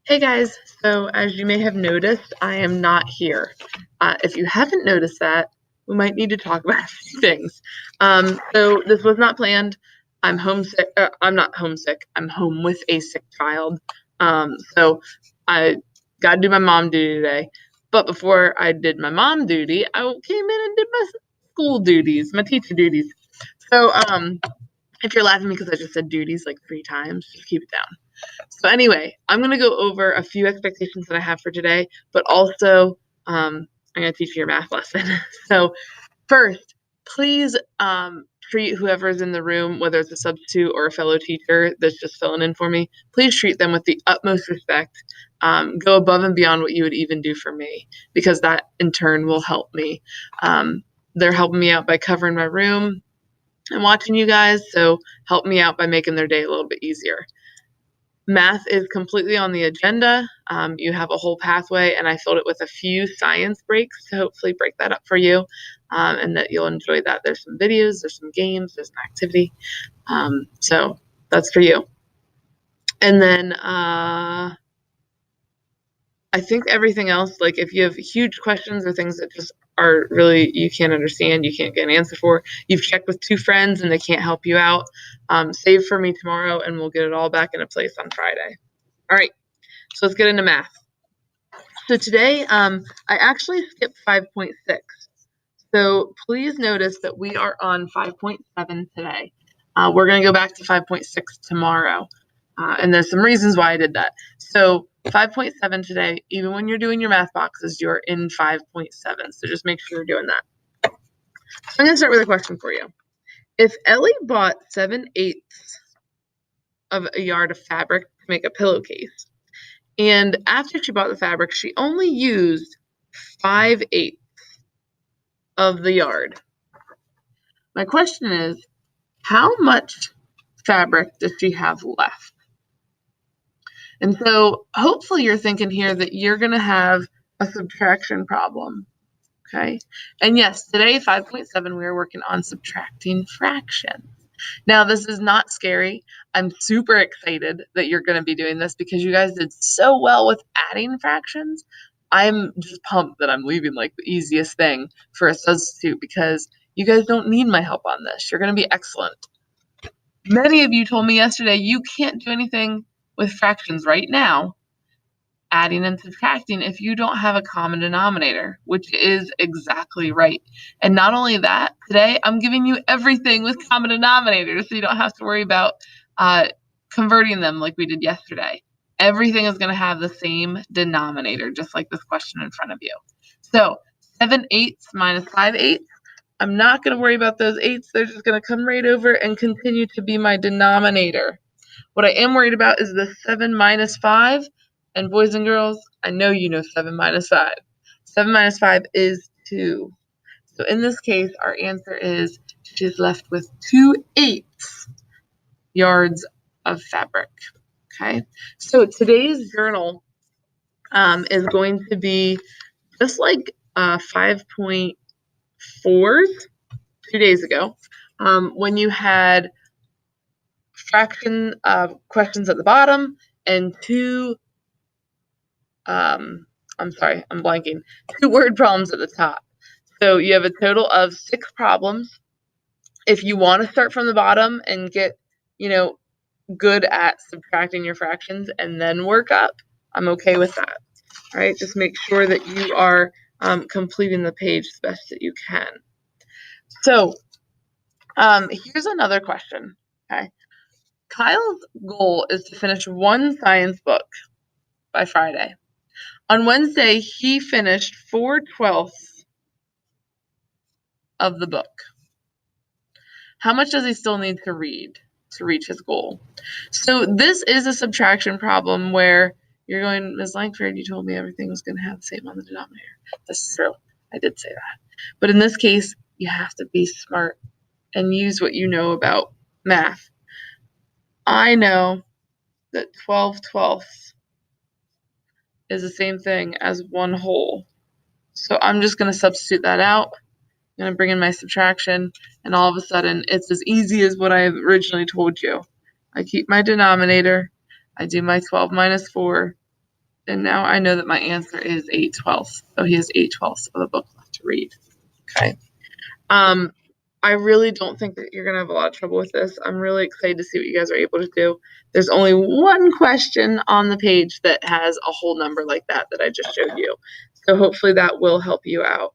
Hey guys, so as you may have noticed, I am not here. If you haven't noticed that, we might need to talk about a few things. So this was not planned. I'm homesick. I'm not homesick. I'm home with a sick child. So I got to do my mom duty today. But before I did my mom duty, I came in and did my school duties, my teacher duties. So if you're laughing because I just said duties like 3 times, just keep it down. So anyway, I'm going to go over a few expectations that I have for today, but also I'm going to teach you your math lesson. So first, please treat whoever's in the room, whether it's a substitute or a fellow teacher that's just filling in for me, please treat them with the utmost respect. Go above and beyond what you would even do for me, because that in turn will help me. They're helping me out by covering my room and watching you guys, so help me out by making their day a little bit easier. Math is completely on the agenda. You have a whole pathway, and I filled it with a few science breaks to hopefully break that up for you, and that you'll enjoy that. There's some videos, there's some games, there's an activity. So that's for you. And then I think everything else, like if you have huge questions or things that just are really you can't understand, you can't get an answer for, you've checked with 2 friends and they can't help you out, save for me tomorrow and we'll get it all back into place on Friday. All right, so let's get into math. So today, I actually skipped 5.6. So please notice that we are on 5.7 today. We're going to go back to 5.6 tomorrow. And there's some reasons why I did that. So 5.7 today, even when you're doing your math boxes, you're in 5.7. So just make sure you're doing that. So I'm going to start with a question for you. If Ellie bought 7/8 of a yard of fabric to make a pillowcase, and after she bought the fabric, she only used 5/8 of the yard. My question is, how much fabric does she have left? And so hopefully you're thinking here that you're going to have a subtraction problem. Okay. And yes, today, 5.7, we are working on subtracting fractions. Now, this is not scary. I'm super excited that you're going to be doing this because you guys did so well with adding fractions. I'm just pumped that I'm leaving like the easiest thing for a substitute because you guys don't need my help on this. You're going to be excellent. Many of you told me yesterday you can't do anything with fractions right now, adding and subtracting, if you don't have a common denominator, which is exactly right. And not only that, today I'm giving you everything with common denominators so you don't have to worry about converting them like we did yesterday. Everything is going to have the same denominator, just like this question in front of you. So 7/8 minus 5/8. I'm not going to worry about those 8s. They're just going to come right over and continue to be my denominator. What I am worried about is the 7 minus 5. And boys and girls, I know you know 7 minus 5. 7 minus 5 is 2. So in this case, our answer is she's left with 2/8 yards of fabric. Okay, so today's journal is going to be just like 5.4's 2 days ago, when you had fraction questions at the bottom and 2 I'm sorry, I'm blanking. 2 word problems at the top. So you have a total of 6 problems. If you want to start from the bottom and get, good at subtracting your fractions and then work up, I'm okay with that. All right, just make sure that you are completing the page as best that you can. So here's another question. Okay, Kyle's goal is to finish 1 science book by Friday. On Wednesday, he finished 4/12 of the book. How much does he still need to read to reach his goal? So this is a subtraction problem where you're going, Ms. Langford, you told me everything was going to have the same on the denominator. That's true. I did say that. But in this case, you have to be smart and use what you know about math. I know that 12/12 is the same thing as 1 whole. So I'm just going to substitute that out. I'm going to bring in my subtraction, and all of a sudden, it's as easy as what I originally told you. I keep my denominator. I do my 12 minus 4. And now I know that my answer is 8/12. So he has 8/12 of the book left to read. Okay. I really don't think that you're going to have a lot of trouble with this. I'm really excited to see what you guys are able to do. There's only one question on the page that has a whole number like that I just showed you. So hopefully that will help you out.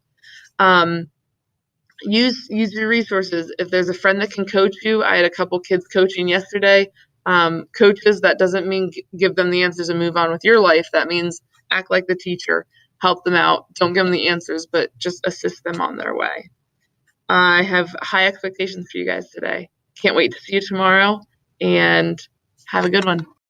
Use your resources. If there's a friend that can coach you, I had a couple kids coaching yesterday. Coaches, that doesn't mean give them the answers and move on with your life. That means act like the teacher, help them out. Don't give them the answers, but just assist them on their way. I have high expectations for you guys today. Can't wait to see you tomorrow, and have a good one.